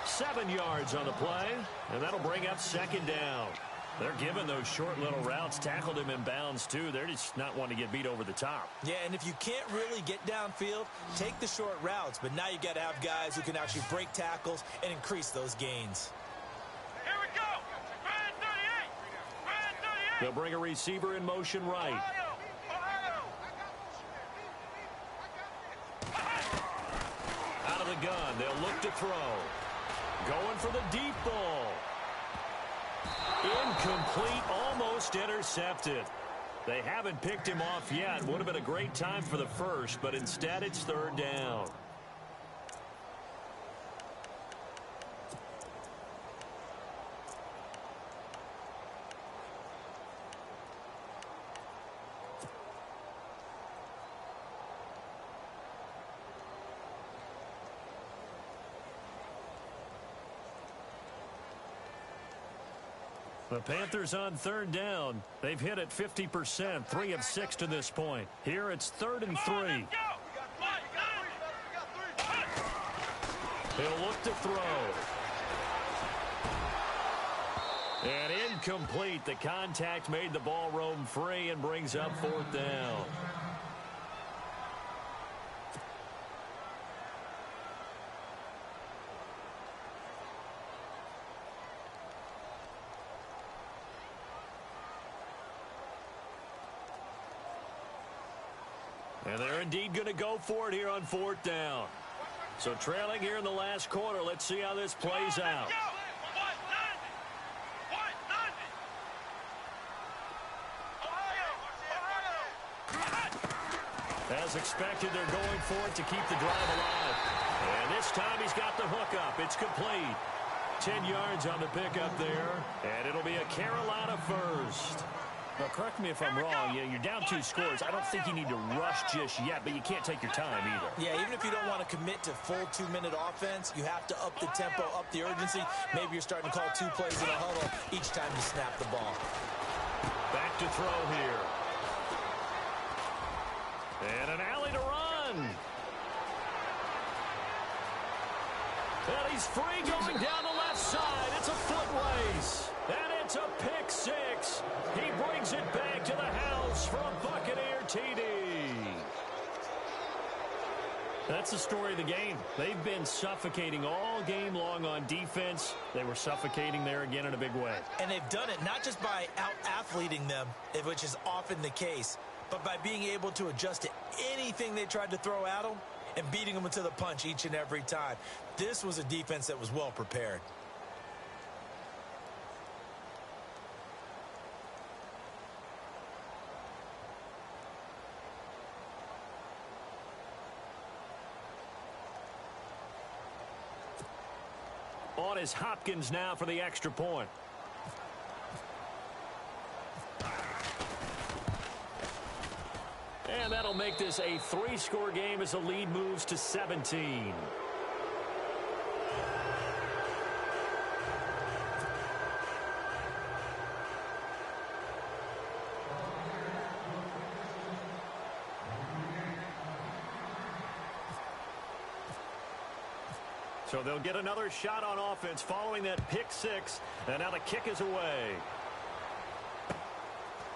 7 yards on the play, and that'll bring up second down. They're giving those short little routes, tackled him in bounds too. They're just not wanting to get beat over the top. Yeah, and if you can't really get downfield, take the short routes. But now you got to have guys who can actually break tackles and increase those gains. Here we go. Brand 38. Brand 38. They'll bring a receiver in motion right. Out of the gun, they'll look to throw. Going for the deep ball. Incomplete, almost intercepted. They haven't picked him off yet. Would have been a great time for the first, but instead it's third down. The Panthers on third down. They've hit it 50%, 3 of 6 to this point. Here it's 3rd and 3. He'll look to throw. And incomplete. The contact made the ball roam free and brings up 4th down. And they're indeed going to go for it here on 4th down. So trailing here in the last quarter. Let's see how this plays out. As expected, they're going for it to keep the drive alive. And this time he's got the hook up. It's complete. 10 yards on the pickup there. And it'll be a Carolina first. Well, correct me if I'm wrong. Yeah, you're down 2 scores. I don't think you need to rush just yet, but you can't take your time either. Yeah, even if you don't want to commit to full 2-minute offense, you have to up the tempo, up the urgency. Maybe you're starting to call 2 plays in a huddle each time you snap the ball. Back to throw here. And an alley to run. And he's free going down the left side. It's a foot race. And it's a pick 6. He brings it back to the house for a Buccaneer TD. That's the story of the game. They've been suffocating all game long on defense. They were suffocating there again in a big way. And they've done it not just by out-athleting them, which is often the case, but by being able to adjust to anything they tried to throw at them and beating them to the punch each and every time. This was a defense that was well prepared. On is Hopkins now for the extra point. And that'll make this a 3-score game as the lead moves to 17. So they'll get another shot on offense following that pick 6. And now the kick is away.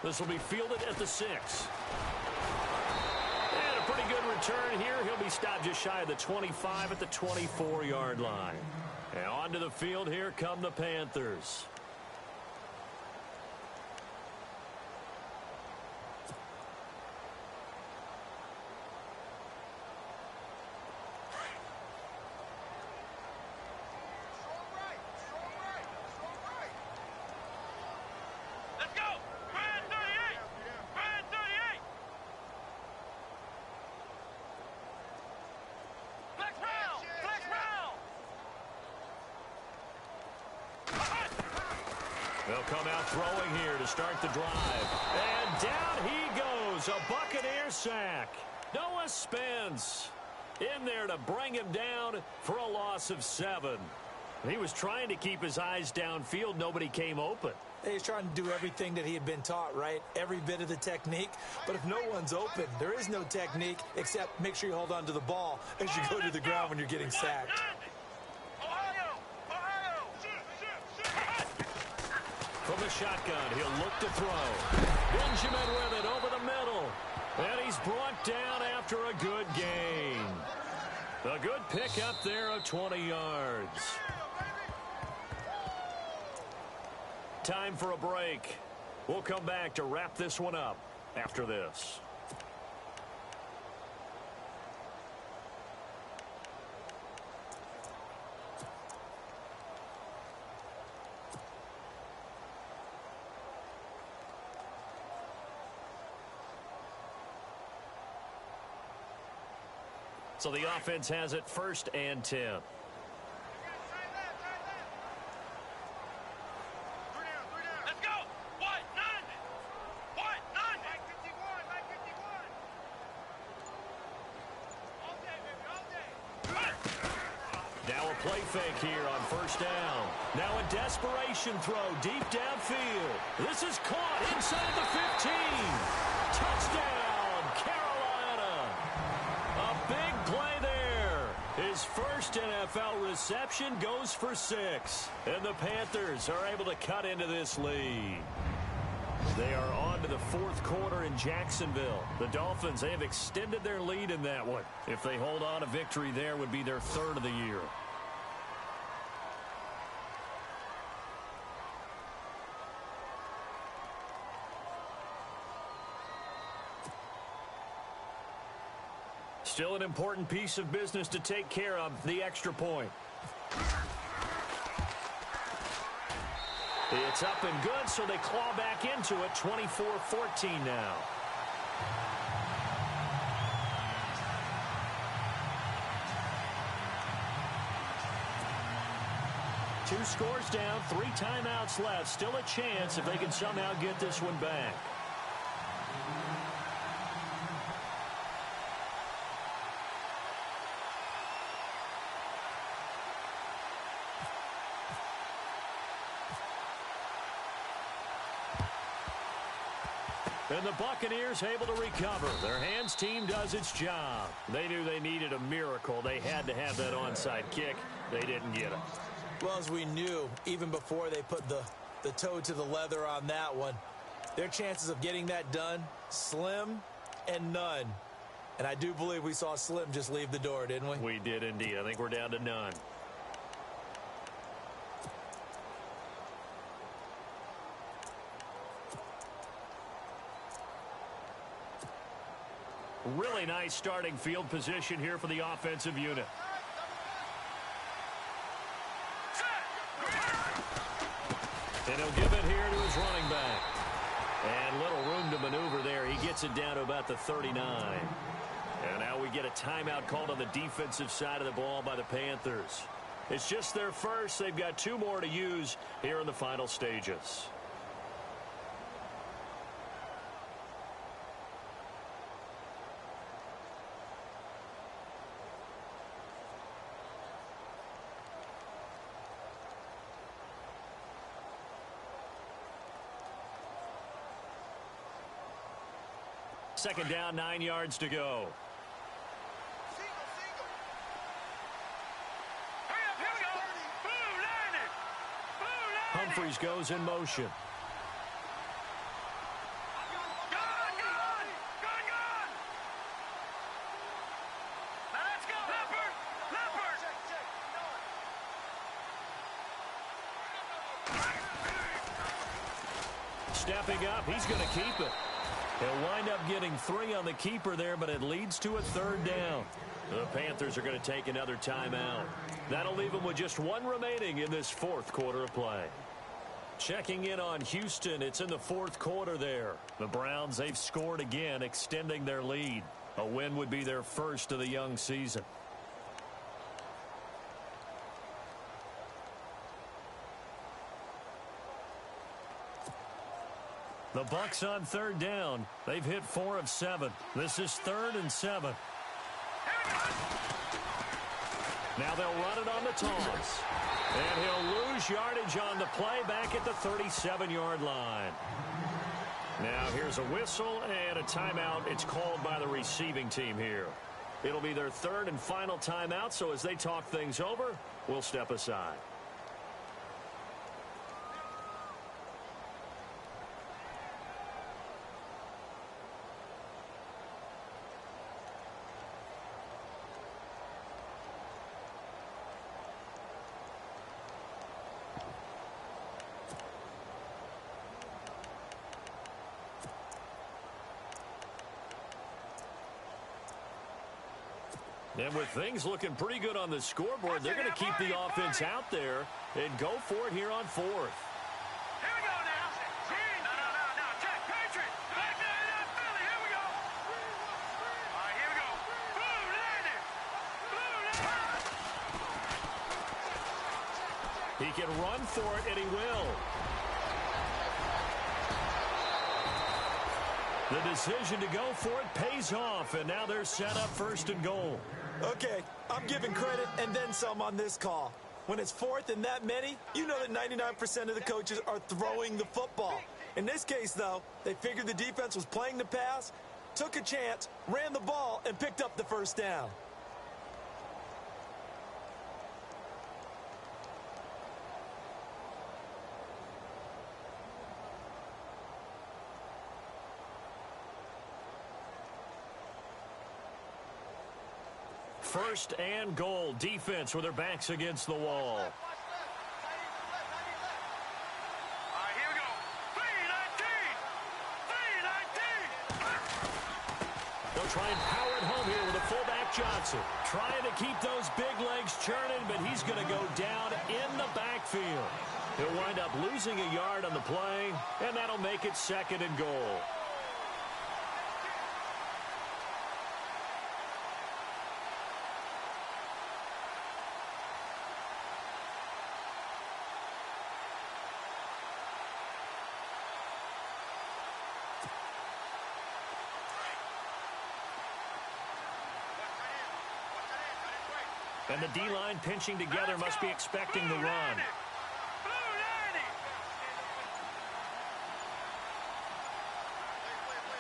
This will be fielded at the 6. And a pretty good return here. He'll be stopped just shy of the 25 at the 24-yard line. And onto the field here come the Panthers. They'll come out throwing here to start the drive. And down he goes. A Buccaneer sack. Noah Spence in there to bring him down for a loss of 7. He was trying to keep his eyes downfield. Nobody came open. He's trying to do everything that he had been taught, right? Every bit of the technique. But if no one's open, there is no technique except make sure you hold on to the ball as you go to the ground when you're getting sacked. From the shotgun, he'll look to throw. Benjamin with it over the middle. And he's brought down after a good gain. A good pickup there of 20 yards. Time for a break. We'll come back to wrap this one up after this. So the offense has it 1st and 10. Let's go. What? None. What? None. 51. All day, baby. All day. Now a play fake here on 1st down. Now a desperation throw deep downfield. This is caught inside the 15. Touchdown, Carolina. A big play there. His first NFL reception goes for 6. And the Panthers are able to cut into this lead. They are on to the 4th quarter in Jacksonville. The Dolphins, they have extended their lead in that one. If they hold on, a victory there would be their 3rd of the year. Still an important piece of business to take care of, the extra point. It's up and good, so they claw back into it, 24-14 now. Two scores down, 3 timeouts left. Still a chance if they can somehow get this one back. And the Buccaneers able to recover. Their hands team does its job. They knew they needed a miracle. They had to have that onside kick. They didn't get it. Well, as we knew, even before they put the toe to the leather on that one, their chances of getting that done, slim and none. And I do believe we saw Slim just leave the door, didn't we? We did indeed. I think we're down to none. Really nice starting field position here for the offensive unit. And he'll give it here to his running back. And little room to maneuver there. He gets it down to about the 39. And now we get a timeout called on the defensive side of the ball by the Panthers. It's just their first. They've got 2 more to use here in the final stages. Second down, 9 yards to go. Humphries goes in motion. Stepping up, he's going to keep it. He'll wind up getting 3 on the keeper there, but it leads to a 3rd down. The Panthers are going to take another timeout. That'll leave them with just 1 remaining in this 4th quarter of play. Checking in on Houston, it's in the 4th quarter there. The Browns, they've scored again, extending their lead. A win would be their first of the young season. The Bucs on 3rd down. They've hit 4 of 7. This is 3rd and 7. Now they'll run it on the toss. And he'll lose yardage on the play back at the 37-yard line. Now here's a whistle and a timeout. It's called by the receiving team here. It'll be their 3rd and final timeout, so as they talk things over, we'll step aside. And with things looking pretty good on the scoreboard, they're going to keep the offense out there and go for it here on 4th. Here we go now. No. Check. Patriots. Back to Philly. Here we go. All right, here we go. Boom, landed. He can run for it, and he will. The decision to go for it pays off, and now they're set up 1st and goal. Okay, I'm giving credit and then some on this call. When it's 4th and that many, you know that 99% of the coaches are throwing the football. In this case, though, they figured the defense was playing the pass, took a chance, ran the ball, and picked up the 1st down. First and goal. Defense with their backs against the wall. All right, here we go. 3-19. They'll try and power it home here with a fullback Johnson. Trying to keep those big legs churning, but he's going to go down in the backfield. He'll wind up losing a yard on the play, and that'll make it 2nd and goal. And the D-line pinching together must be expecting the run.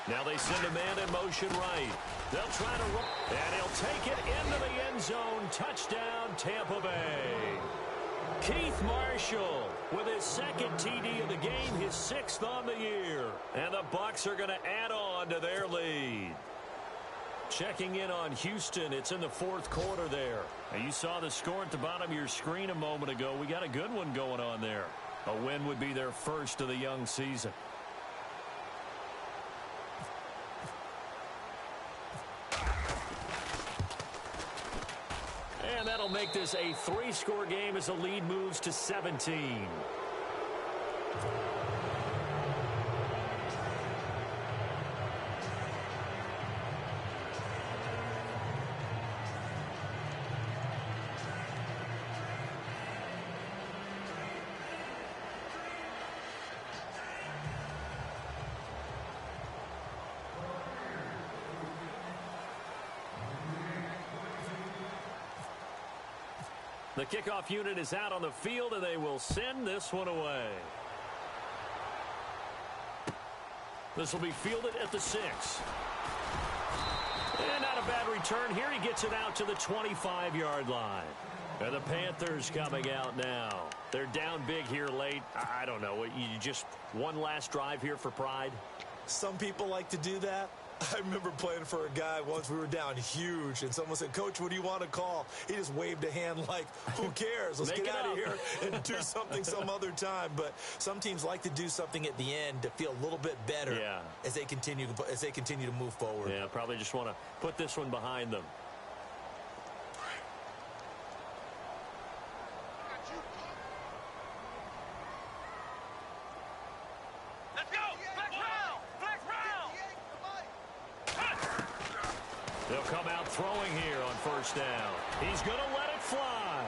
Now they send a man in motion right. They'll try to run, and he'll take it into the end zone. Touchdown, Tampa Bay. Keith Marshall with his 2nd TD of the game, his 6th on the year. And the Bucs are going to add on to their lead. Checking in on Houston, it's in the 4th quarter there. Now you saw the score at the bottom of your screen a moment ago. We got a good one going on there. A win would be their first of the young season. And that'll make this a 3-score game as the lead moves to 17. The kickoff unit is out on the field, and they will send this one away. This will be fielded at the 6. And not a bad return here. He gets it out to the 25-yard line. And the Panthers coming out now. They're down big here late. I don't know. You just one last drive here for pride? Some people like to do that. I remember playing for a guy once. We were down huge, and someone said, "Coach, what do you want to call?" He just waved a hand like, who cares? Let's get out of here and do something some other time. But some teams like to do something at the end to feel a little bit better as they continue to move forward. Yeah, probably just want to put this one behind them. They'll come out throwing here on first down. He's going to let it fly.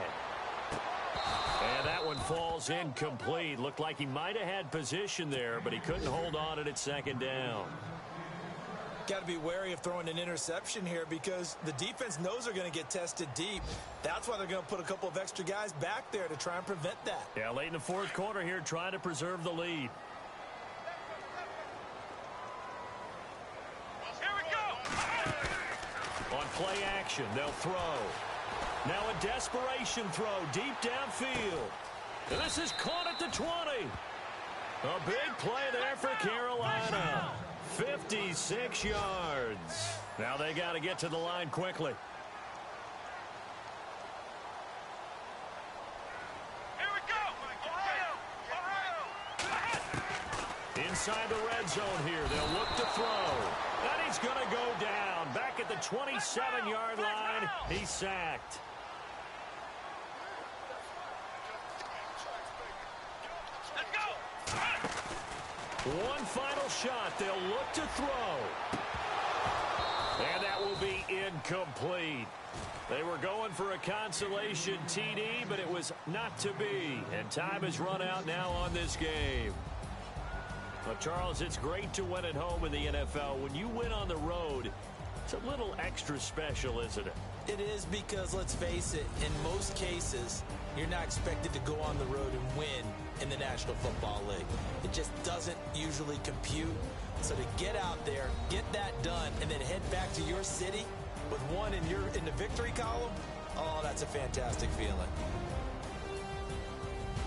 And that one falls incomplete. Looked like he might have had position there, but he couldn't hold on at second down. Got to be wary of throwing an interception here because the defense knows they're going to get tested deep. That's why they're going to put a couple of extra guys back there to try and prevent that. Yeah, late in the fourth quarter here, trying to preserve the lead. On play action, they'll throw. Now a desperation throw deep downfield. And this is caught at the 20. A big play there for Carolina. 56 yards. Now they got to get to the line quickly. Here we go. Ohio. Inside the red zone here, they'll look to throw. And he's going to go down. Back at the 27-yard line, he's sacked. Let's go. One final shot. They'll look to throw. And that will be incomplete. They were going for a consolation TD, but it was not to be. And time has run out now on this game. Well, Charles, it's great to win at home in the NFL. When you win on the road, it's a little extra special, isn't it? It is because, let's face it, in most cases, you're not expected to go on the road and win in the National Football League. It just doesn't usually compute. So to get out there, get that done, and then head back to your city with one in the victory column, oh, that's a fantastic feeling.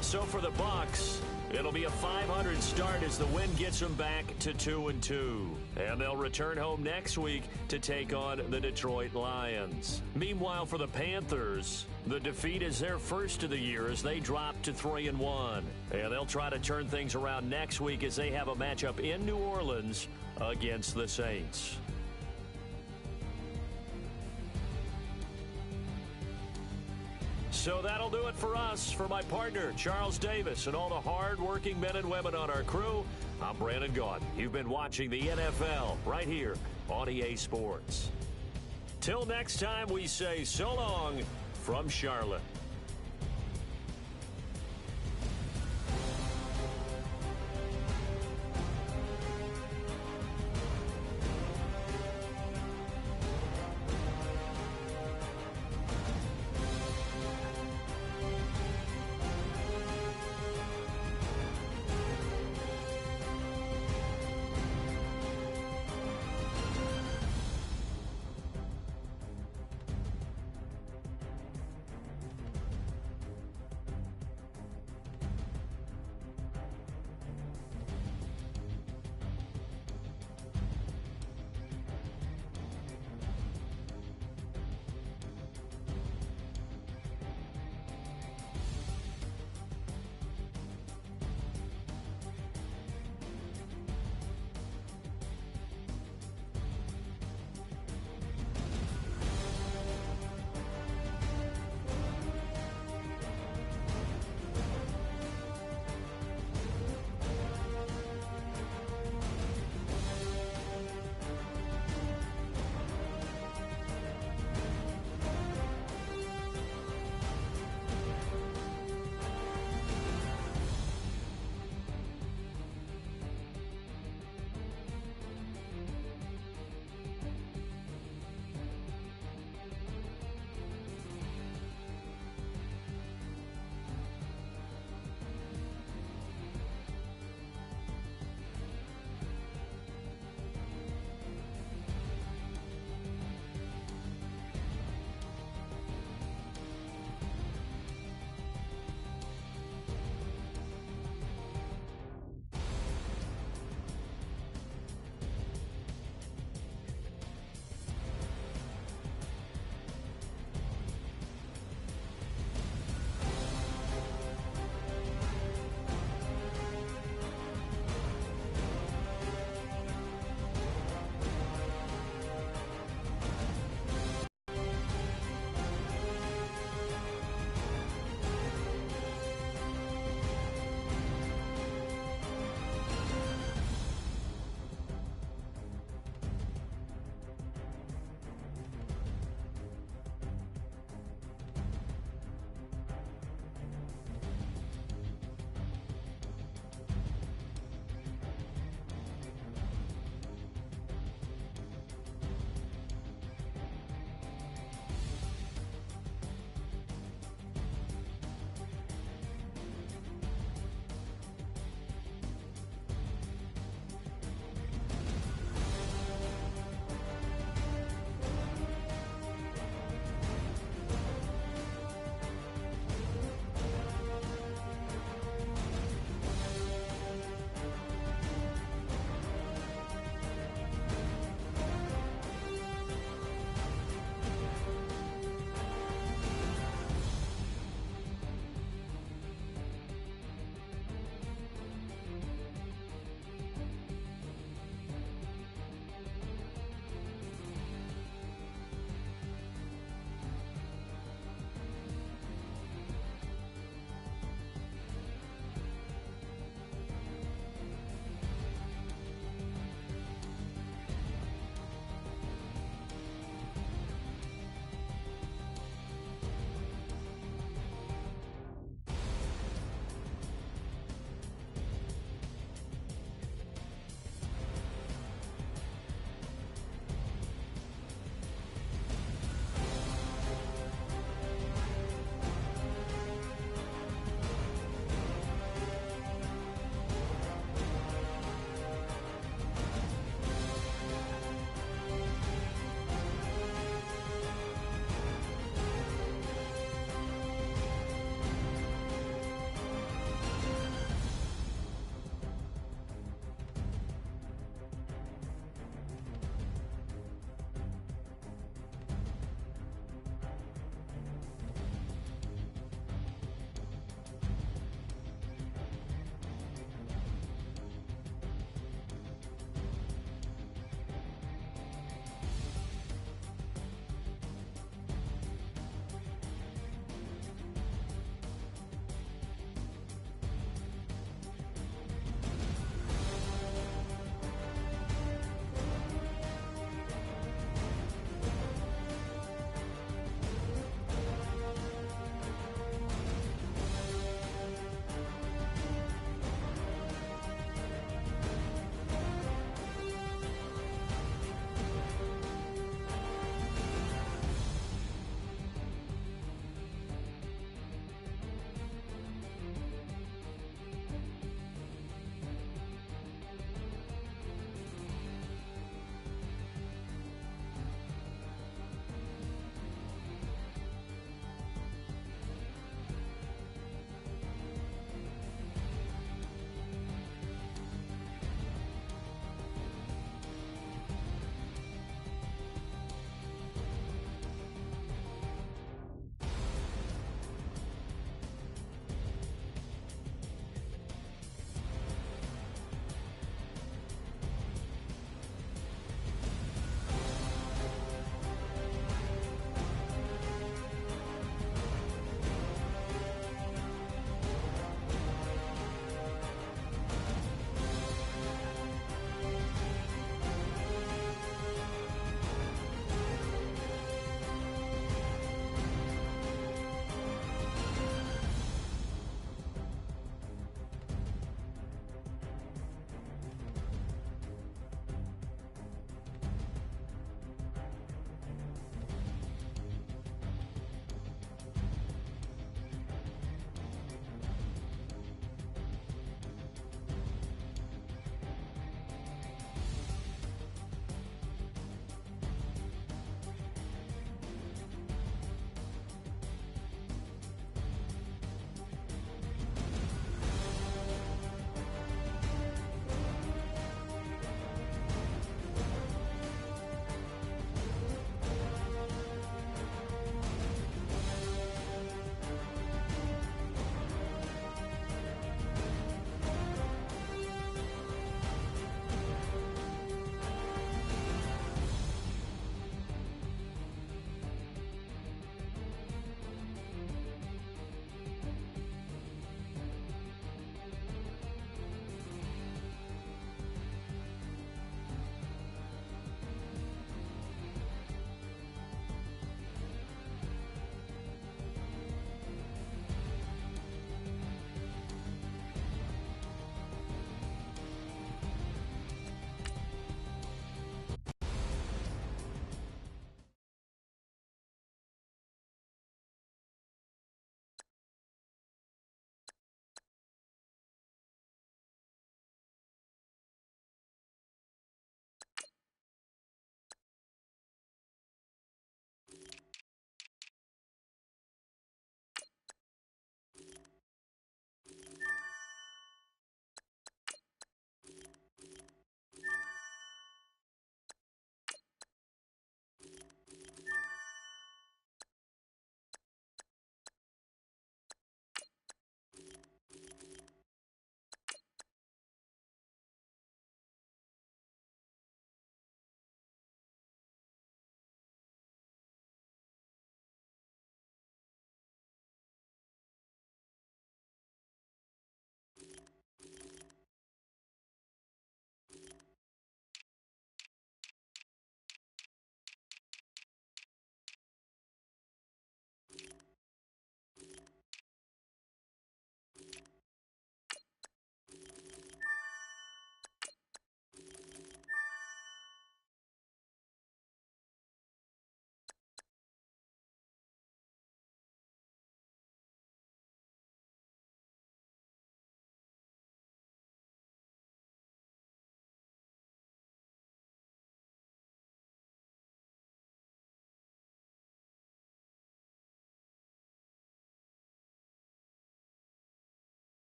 So for the Bucs, it'll be a 500 start as the win gets them back to 2-2. And they'll return home next week to take on the Detroit Lions. Meanwhile, for the Panthers, the defeat is their first of the year as they drop to 3-1. And they'll try to turn things around next week as they have a matchup in New Orleans against the Saints. So that'll do it for us. For my partner, Charles Davis, and all the hard-working men and women on our crew, I'm Brandon Gaudin. You've been watching the NFL right here on EA Sports. Till next time, we say so long from Charlotte.